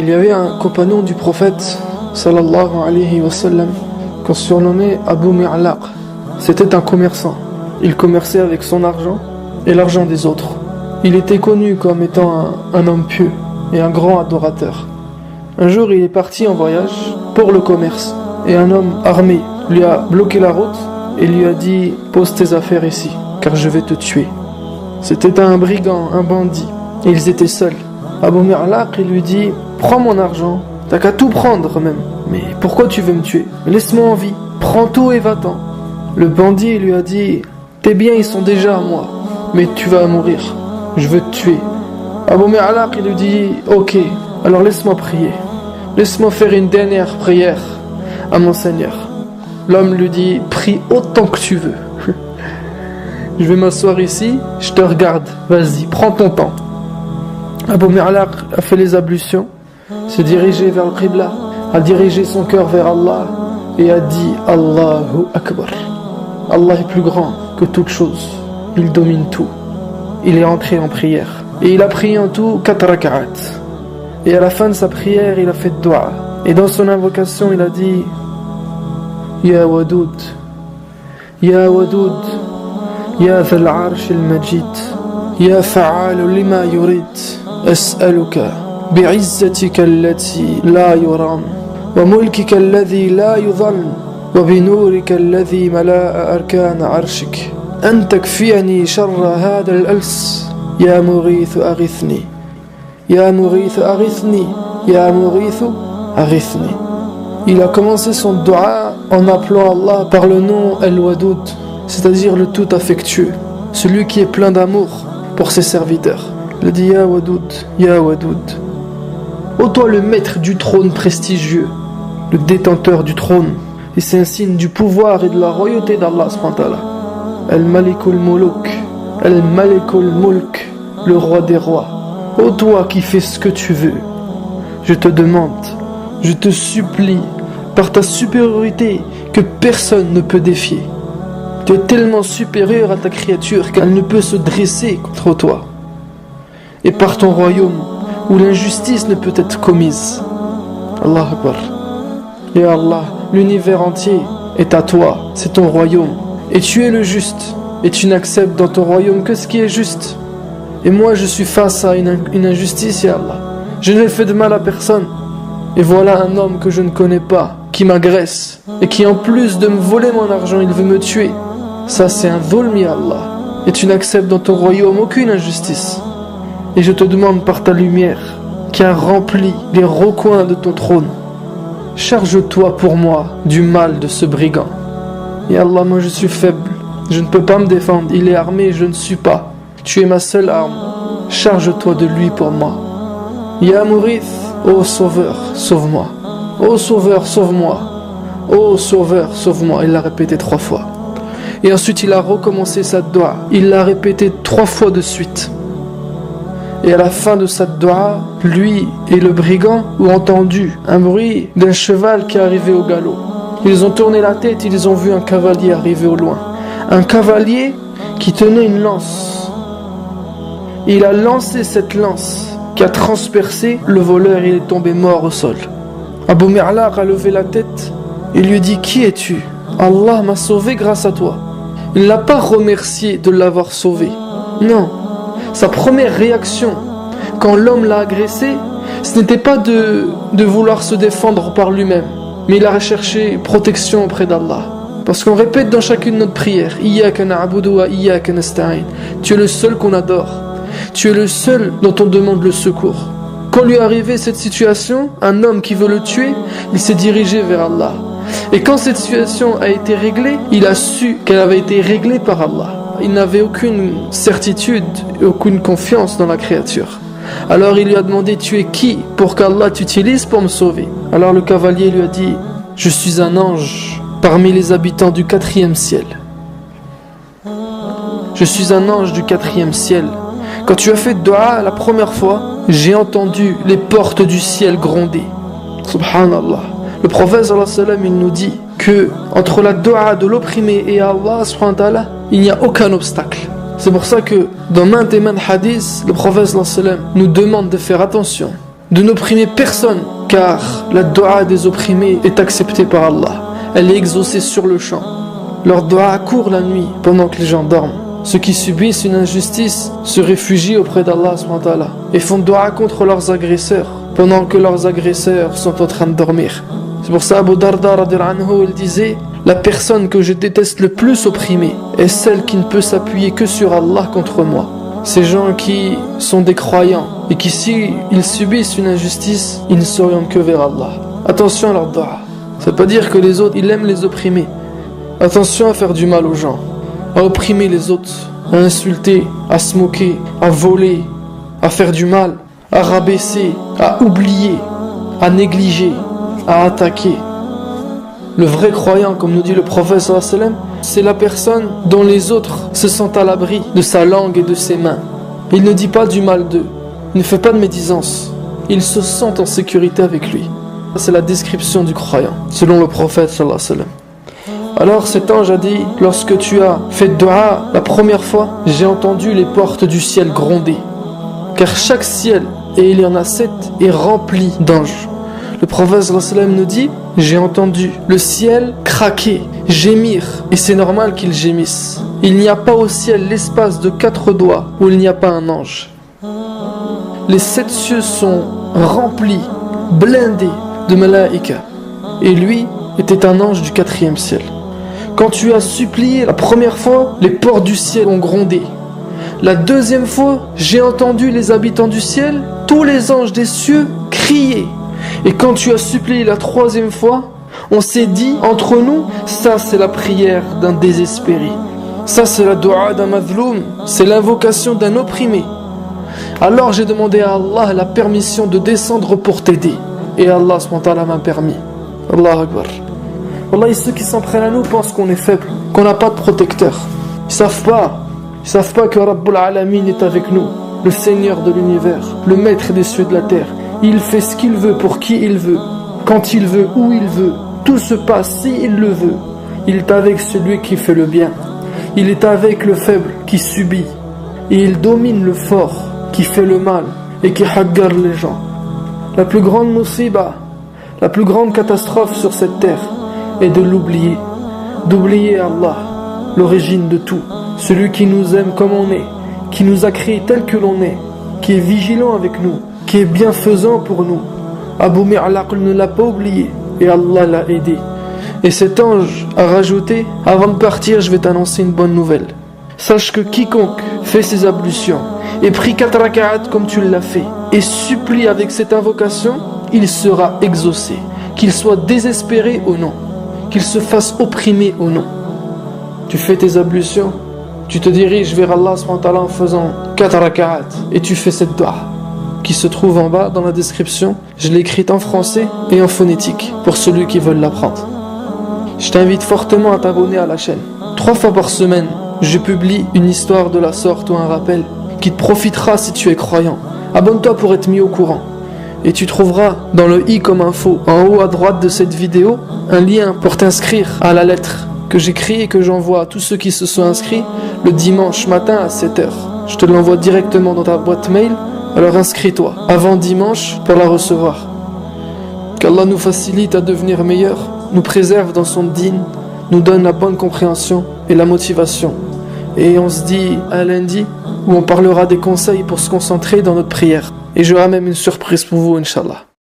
Il y avait un compagnon du prophète sallallahu alayhi wa sallam qu'on surnommait Abu Mi'laq. C'était un commerçant. Il commerçait avec son argent et l'argent des autres. Il était connu comme étant un homme pieux et un grand adorateur. Un jour, il est parti en voyage pour le commerce et un homme armé lui a bloqué la route et lui a dit « Pose tes affaires ici, car je vais te tuer ». C'était un brigand, un bandit, et ils étaient seuls. Abu Mi'laq, il lui dit « Prends mon argent, t'as qu'à tout prendre même, mais pourquoi tu veux me tuer? Laisse-moi en vie, prends tout et va-t'en ». Le bandit lui a dit « Tes biens ils sont déjà à moi, mais tu vas mourir, je veux te tuer ». Abu Mi'laq, il lui dit « Ok, alors laisse-moi prier, laisse-moi faire une dernière prière à mon Seigneur ». L'homme lui dit « Prie autant que tu veux. Je vais m'asseoir ici, je te regarde, vas-y, prends ton temps ». Abu Mi'laq a fait les ablutions, s'est dirigé vers le Qibla, a dirigé son cœur vers Allah et a dit « Allahu Akbar ». Allah est plus grand que toute chose, il domine tout. Il est entré en prière et il a prié en tout 4 rak'at. Et à la fin de sa prière, il a fait dua. Et dans son invocation, il a dit Ya Wadoud, Ya Wadoud, Ya Dhal Arsh al-Majid, Ya Fa'al lima yurid, As'aluka bi'izzatika allati la yuram, wa mulkika alladhi la yudhan, wa binurika alladhi mala'a arkan arshik, an takfiyani sharra hadha al-als, Ya Mughith aghithni. Ya Mughith aghithni, Ya Mughith aghithni. Il a commencé son dua en appelant Allah par le nom Al-Wadoud, c'est-à-dire le tout affectueux, celui qui est plein d'amour pour ses serviteurs. Il a dit Ya Wadoud, Ya Wadoud. Ô toi le maître du trône prestigieux, le détenteur du trône, et c'est un signe du pouvoir et de la royauté d'Allah subhanahu wa ta'ala. Al-Malikul Muluk, Al-Malikul Mulk, le roi des rois. Ô toi qui fais ce que tu veux, je te demande, je te supplie, par ta supériorité que personne ne peut défier. Tu es tellement supérieur à ta créature qu'elle ne peut se dresser contre toi. Et par ton royaume, où l'injustice ne peut être commise. Allah Akbar. Ya Allah, l'univers entier est à toi, c'est ton royaume. Et tu es le juste, et tu n'acceptes dans ton royaume que ce qui est juste. Et moi je suis face à une injustice, Ya Allah. Je n'ai fait de mal à personne. Et voilà un homme que je ne connais pas, qui m'agresse, et qui en plus de me voler mon argent, il veut me tuer. Ça c'est un dhulm, Ya Allah. Et tu n'acceptes dans ton royaume aucune injustice. Et je te demande par ta lumière, qui a rempli les recoins de ton trône, charge-toi pour moi du mal de ce brigand. Ya Allah, moi je suis faible, je ne peux pas me défendre, il est armé et je ne suis pas. Tu es ma seule arme, charge-toi de lui pour moi. Ya Mourith, ô Sauveur, sauve-moi. Ô Sauveur, sauve-moi. Ô Sauveur, sauve-moi. Il l'a répété 3 fois. Et ensuite il a recommencé sa dua. Il l'a répété 3 fois de suite. Et à la fin de sa dua, lui et le brigand ont entendu un bruit d'un cheval qui arrivait au galop. Ils ont tourné la tête, ils ont vu un cavalier arriver au loin. Un cavalier qui tenait une lance. Il a lancé cette lance qui a transpercé le voleur et il est tombé mort au sol. Abu Mi'laq a levé la tête et lui dit « Qui es-tu ? Allah m'a sauvé grâce à toi. » Il ne l'a pas remercié de l'avoir sauvé. Non. Sa première réaction quand l'homme l'a agressé, ce n'était pas de vouloir se défendre par lui-même, mais il a recherché protection auprès d'Allah. Parce qu'on répète dans chacune de notre prière « Iyyaka na'budu wa iyyaka nasta'in » Tu es le seul qu'on adore. Tu es le seul dont on demande le secours. Quand lui est arrivée cette situation, un homme qui veut le tuer, il s'est dirigé vers Allah. Et quand cette situation a été réglée, il a su qu'elle avait été réglée par Allah. Il n'avait aucune certitude et aucune confiance dans la créature. Alors il lui a demandé « Tu es qui pour qu'Allah t'utilise pour me sauver ?» Alors le cavalier lui a dit « Je suis un ange parmi les habitants du 4e ciel. Je suis un ange du 4e ciel. Quand tu as fait dua la première fois, j'ai entendu les portes du ciel gronder. » Subhanallah. Le prophète sallallahu alayhi wa sallam, il nous dit que entre la dua de l'opprimé et Allah subhanahu wa ta'ala, il n'y a aucun obstacle. C'est pour ça que dans maintes et maintes hadiths, le prophète sallallahu alayhi wa sallam nous demande de faire attention de n'opprimer personne, car la dua des opprimés est acceptée par Allah. Elle est exaucée sur le champ. Leur dua court la nuit pendant que les gens dorment. Ceux qui subissent une injustice se réfugient auprès d'Allah et font dua contre leurs agresseurs pendant que leurs agresseurs sont en train de dormir. C'est pour ça Abu Darda il disait: la personne que je déteste le plus opprimée est celle qui ne peut s'appuyer que sur Allah contre moi. Ces gens qui sont des croyants et qui, si ils subissent une injustice, ils ne s'orientent que vers Allah. Attention à leur dua. Ça ne veut pas dire que les autres, ils aiment les opprimer. Attention à faire du mal aux gens, à opprimer les autres, à insulter, à se moquer, à voler, à faire du mal, à rabaisser, à oublier, à négliger, à attaquer. Le vrai croyant, comme nous dit le prophète sallallahu alayhi wa sallam, c'est la personne dont les autres se sentent à l'abri de sa langue et de ses mains. Il ne dit pas du mal d'eux, il ne fait pas de médisance, il se sent en sécurité avec lui. C'est la description du croyant, selon le prophète sallallahu alayhi wa sallam. Alors cet ange a dit: lorsque tu as fait dua la première fois, j'ai entendu les portes du ciel gronder. Car chaque ciel, et il y en a 7, est rempli d'anges. Le prophète sallallahu alayhi wa sallam nous dit: j'ai entendu le ciel craquer, gémir, et c'est normal qu'il gémisse. Il n'y a pas au ciel l'espace de 4 doigts où il n'y a pas un ange. Les 7 cieux sont remplis, blindés de malaïka. Et lui était un ange du 4e ciel. Quand tu as supplié la première fois, les portes du ciel ont grondé. La deuxième fois, j'ai entendu les habitants du ciel, tous les anges des cieux, crier. Et quand tu as supplié la 3e fois, on s'est dit entre nous: ça c'est la prière d'un désespéré. Ça c'est la dua d'un madhloum, c'est l'invocation d'un opprimé. Alors j'ai demandé à Allah la permission de descendre pour t'aider. Et Allah m'a permis. Allahu Akbar. Wallah, ceux qui s'en prennent à nous pensent qu'on est faible, qu'on n'a pas de protecteur. Ils savent pas que Rabbul Alamin est avec nous, le Seigneur de l'univers, le maître des cieux et de la terre. Il fait ce qu'il veut pour qui il veut, quand il veut, où il veut. Tout se passe si il le veut. Il est avec celui qui fait le bien. Il est avec le faible qui subit. Et il domine le fort qui fait le mal et qui haggar les gens. La plus grande musiba, la plus grande catastrophe sur cette terre est de l'oublier. D'oublier Allah, l'origine de tout. Celui qui nous aime comme on est, qui nous a créés tel que l'on est, qui est vigilant avec nous, qui est bienfaisant pour nous. Abu Mi'laq ne l'a pas oublié et Allah l'a aidé. Et cet ange a rajouté: avant de partir, je vais t'annoncer une bonne nouvelle. Sache que quiconque fait ses ablutions et prie 4 raka'at comme tu l'as fait et supplie avec cette invocation, il sera exaucé, qu'il soit désespéré ou non, qu'il se fasse opprimer ou non. Tu fais tes ablutions, tu te diriges vers Allah en faisant 4 raka'at et tu fais cette dua qui se trouve en bas dans la description. Je l'ai écrite en français et en phonétique pour celui qui veut l'apprendre. Je t'invite fortement à t'abonner à la chaîne. 3 fois par semaine, je publie une histoire de la sorte ou un rappel qui te profitera si tu es croyant. Abonne-toi pour être mis au courant. Et tu trouveras dans le i comme info, en haut à droite de cette vidéo, un lien pour t'inscrire à la lettre que j'écris et que j'envoie à tous ceux qui se sont inscrits le dimanche matin à 7h. Je te l'envoie directement dans ta boîte mail. Alors inscris-toi avant dimanche pour la recevoir. Qu'Allah nous facilite à devenir meilleurs, nous préserve dans son dîn, nous donne la bonne compréhension et la motivation. Et on se dit à lundi où on parlera des conseils pour se concentrer dans notre prière. Et j'aurai même une surprise pour vous, Inch'Allah.